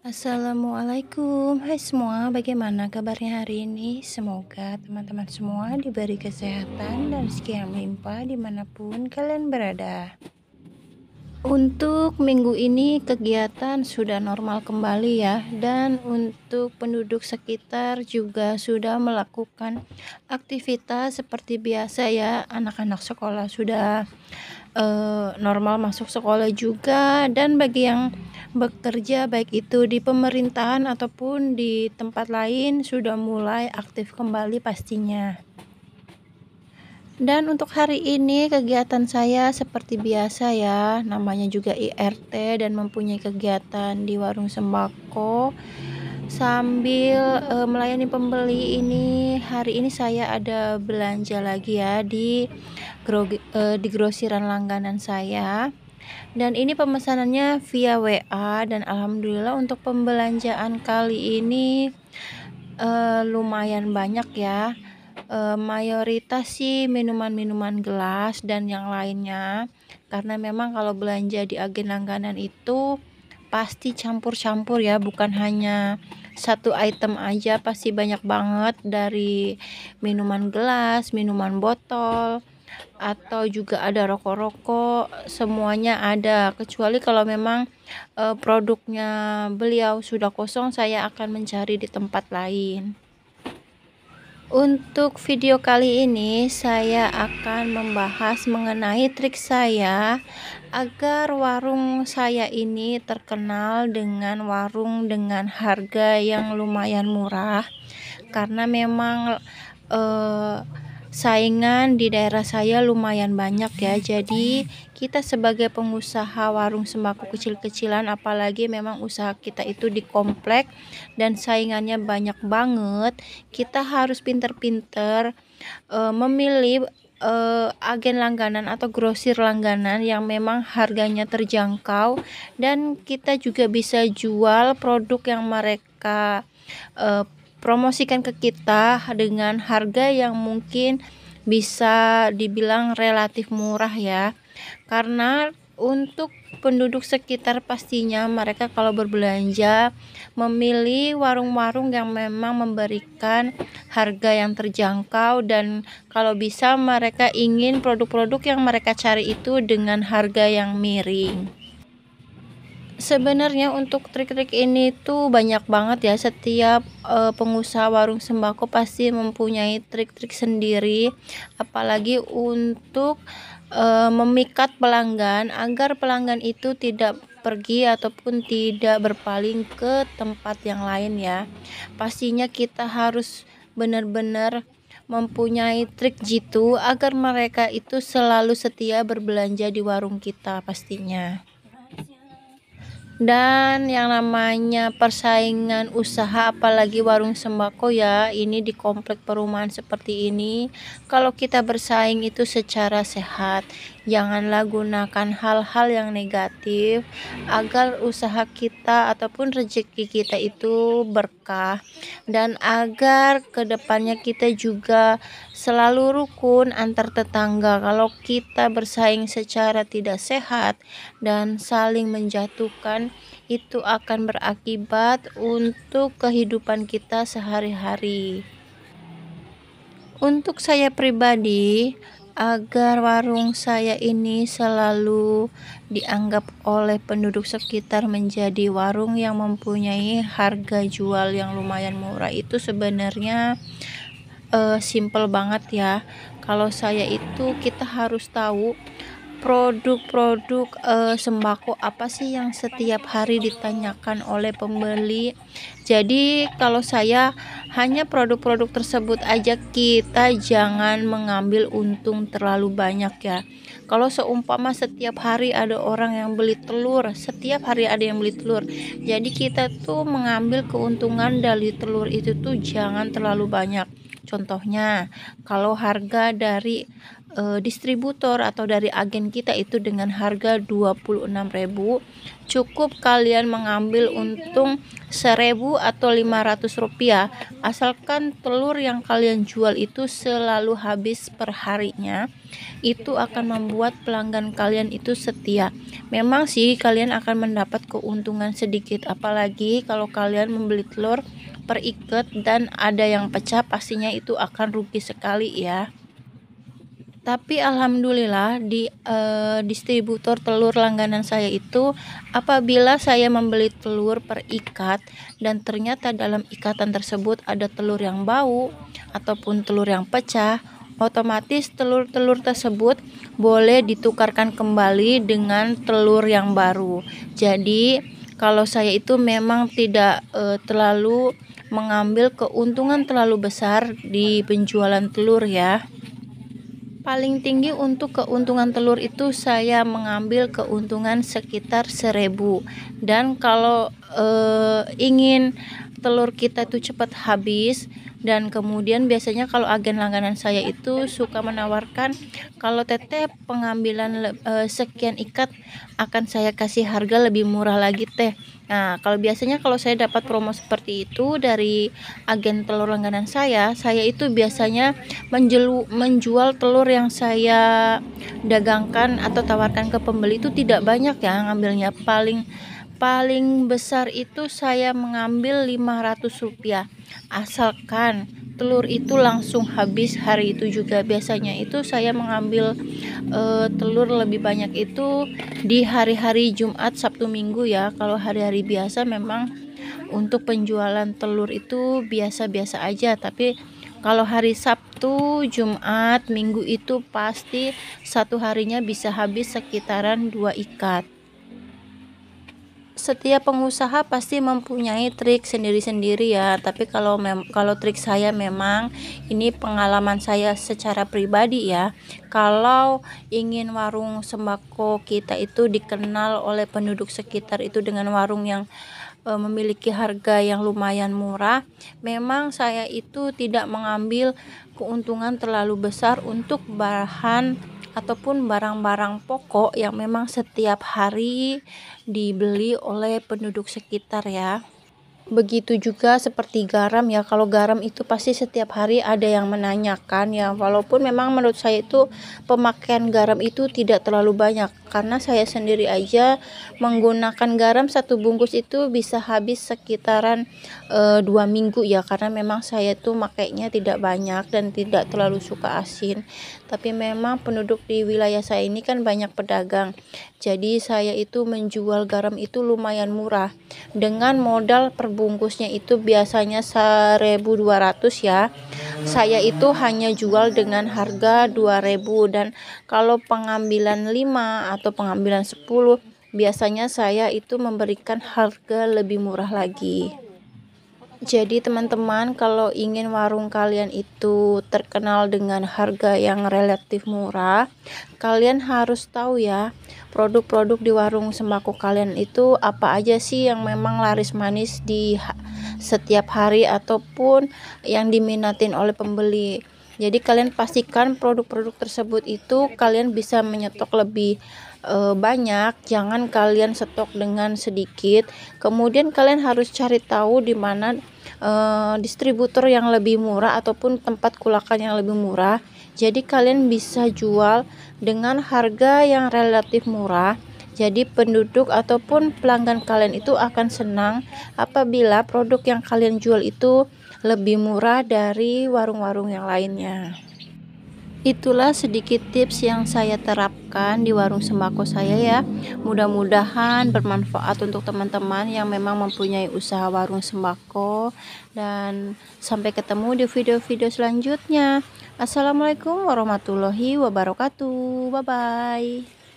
Assalamualaikum. Hai semua, bagaimana kabarnya hari ini? Semoga teman-teman semua diberi kesehatan dan rezeki yang melimpah dimanapun kalian berada. Untuk minggu ini kegiatan sudah normal kembali ya, dan untuk penduduk sekitar juga sudah melakukan aktivitas seperti biasa ya. Anak-anak sekolah sudah normal masuk sekolah juga, dan bagi yang bekerja baik itu di pemerintahan ataupun di tempat lain sudah mulai aktif kembali pastinya. Dan untuk hari ini kegiatan saya seperti biasa ya, namanya juga IRT dan mempunyai kegiatan di warung sembako sambil melayani pembeli. Hari ini saya ada belanja lagi ya di grosiran langganan saya, dan ini pemesanannya via WA, dan alhamdulillah untuk pembelanjaan kali ini lumayan banyak ya. Mayoritas sih minuman-minuman gelas dan yang lainnya, karena memang kalau belanja di agen langganan itu pasti campur-campur ya, bukan hanya satu item aja, pasti banyak banget, dari minuman gelas, minuman botol, atau juga ada rokok-rokok, semuanya ada. Kecuali kalau memang produknya beliau sudah kosong, saya akan mencari di tempat lain. Untuk video kali ini saya akan membahas mengenai trik saya agar warung saya ini terkenal dengan warung dengan harga yang lumayan murah, karena memang saingan di daerah saya lumayan banyak ya. Jadi kita sebagai pengusaha warung sembako kecil-kecilan, apalagi memang usaha kita itu di komplek dan saingannya banyak banget, kita harus pinter-pinter memilih agen langganan atau grosir langganan yang memang harganya terjangkau, dan kita juga bisa jual produk yang mereka promosikan ke kita dengan harga yang mungkin bisa dibilang relatif murah ya. Karena untuk penduduk sekitar pastinya mereka kalau berbelanja memilih warung-warung yang memang memberikan harga yang terjangkau, dan kalau bisa mereka ingin produk-produk yang mereka cari itu dengan harga yang miring. Sebenarnya untuk trik-trik ini tuh banyak banget ya. Setiap pengusaha warung sembako pasti mempunyai trik-trik sendiri, apalagi untuk memikat pelanggan agar pelanggan itu tidak pergi ataupun tidak berpaling ke tempat yang lain ya. Pastinya kita harus benar-benar mempunyai trik jitu agar mereka itu selalu setia berbelanja di warung kita pastinya. Dan yang namanya persaingan usaha, apalagi warung sembako ya, ini di komplek perumahan seperti ini, kalau kita bersaing itu secara sehat, janganlah gunakan hal-hal yang negatif agar usaha kita ataupun rezeki kita itu berkah, dan agar kedepannya kita juga selalu rukun antar tetangga. Kalau kita bersaing secara tidak sehat dan saling menjatuhkan, itu akan berakibat untuk kehidupan kita sehari-hari. Untuk saya pribadi, agar warung saya ini selalu dianggap oleh penduduk sekitar menjadi warung yang mempunyai harga jual yang lumayan murah, itu sebenarnya simple banget ya. Kalau saya itu, kita harus tahu produk-produk sembako apa sih yang setiap hari ditanyakan oleh pembeli. Jadi kalau saya hanya produk-produk tersebut aja, kita jangan mengambil untung terlalu banyak ya. Kalau seumpama setiap hari ada orang yang beli telur, setiap hari ada yang beli telur, jadi kita tuh mengambil keuntungan dari telur itu tuh jangan terlalu banyak. Contohnya, kalau harga dari distributor atau dari agen kita itu dengan harga 26.000, cukup kalian mengambil untung 1.000 atau 500 rupiah, asalkan telur yang kalian jual itu selalu habis per harinya. Itu akan membuat pelanggan kalian itu setia. Memang sih kalian akan mendapat keuntungan sedikit, apalagi kalau kalian membeli telur per ikat dan ada yang pecah, pastinya itu akan rugi sekali ya. Tapi alhamdulillah di distributor telur langganan saya itu, apabila saya membeli telur per ikat dan ternyata dalam ikatan tersebut ada telur yang bau ataupun telur yang pecah, otomatis telur-telur tersebut boleh ditukarkan kembali dengan telur yang baru. Jadi kalau saya itu memang tidak terlalu mengambil keuntungan terlalu besar di penjualan telur ya. Paling tinggi untuk keuntungan telur itu saya mengambil keuntungan sekitar 1.000. Dan kalau ingin telur kita itu cepat habis, dan kemudian biasanya kalau agen langganan saya itu suka menawarkan kalau teteh pengambilan sekian ikat akan saya kasih harga lebih murah lagi teh. Nah, kalau biasanya kalau saya dapat promo seperti itu dari agen telur langganan saya itu biasanya menjual telur yang saya dagangkan atau tawarkan ke pembeli itu tidak banyak ya ngambilnya. Paling besar itu saya mengambil 500 rupiah, asalkan telur itu langsung habis hari itu juga. Biasanya itu saya mengambil telur lebih banyak itu di hari-hari Jumat, Sabtu, Minggu ya. Kalau hari-hari biasa memang untuk penjualan telur itu biasa-biasa aja, tapi kalau hari Sabtu, Jumat, Minggu itu pasti satu harinya bisa habis sekitaran 2 ikat. Setiap pengusaha pasti mempunyai trik sendiri-sendiri ya, tapi kalau trik saya memang ini pengalaman saya secara pribadi ya. Kalau ingin warung sembako kita itu dikenal oleh penduduk sekitar itu dengan warung yang memiliki harga yang lumayan murah, memang saya itu tidak mengambil keuntungan terlalu besar untuk bahan ataupun barang-barang pokok yang memang setiap hari dibeli oleh penduduk sekitar ya. Begitu juga seperti garam ya, kalau garam itu pasti setiap hari ada yang menanyakan ya, walaupun memang menurut saya itu pemakaian garam itu tidak terlalu banyak, karena saya sendiri aja menggunakan garam satu bungkus itu bisa habis sekitaran 2 minggu ya, karena memang saya tuh makainya tidak banyak dan tidak terlalu suka asin. Tapi memang penduduk di wilayah saya ini kan banyak pedagang, jadi saya itu menjual garam itu lumayan murah, dengan modal per bungkusnya itu biasanya 1.200 ya. Saya itu hanya jual dengan harga 2.000, dan kalau pengambilan 5 atau pengambilan 10 biasanya saya itu memberikan harga lebih murah lagi. Jadi teman-teman, kalau ingin warung kalian itu terkenal dengan harga yang relatif murah, kalian harus tahu ya, produk-produk di warung sembako kalian itu apa aja sih yang memang laris manis di setiap hari ataupun yang diminatin oleh pembeli. Jadi kalian pastikan produk-produk tersebut itu kalian bisa menyetok lebih banyak, jangan kalian stok dengan sedikit. Kemudian kalian harus cari tahu di mana distributor yang lebih murah ataupun tempat kulakan yang lebih murah. Jadi kalian bisa jual dengan harga yang relatif murah. Jadi penduduk ataupun pelanggan kalian itu akan senang apabila produk yang kalian jual itu lebih murah dari warung-warung yang lainnya. Itulah sedikit tips yang saya terapkan di warung sembako saya ya. Mudah-mudahan bermanfaat untuk teman-teman yang memang mempunyai usaha warung sembako. Dan sampai ketemu di video-video selanjutnya. Assalamualaikum warahmatullahi wabarakatuh. Bye-bye.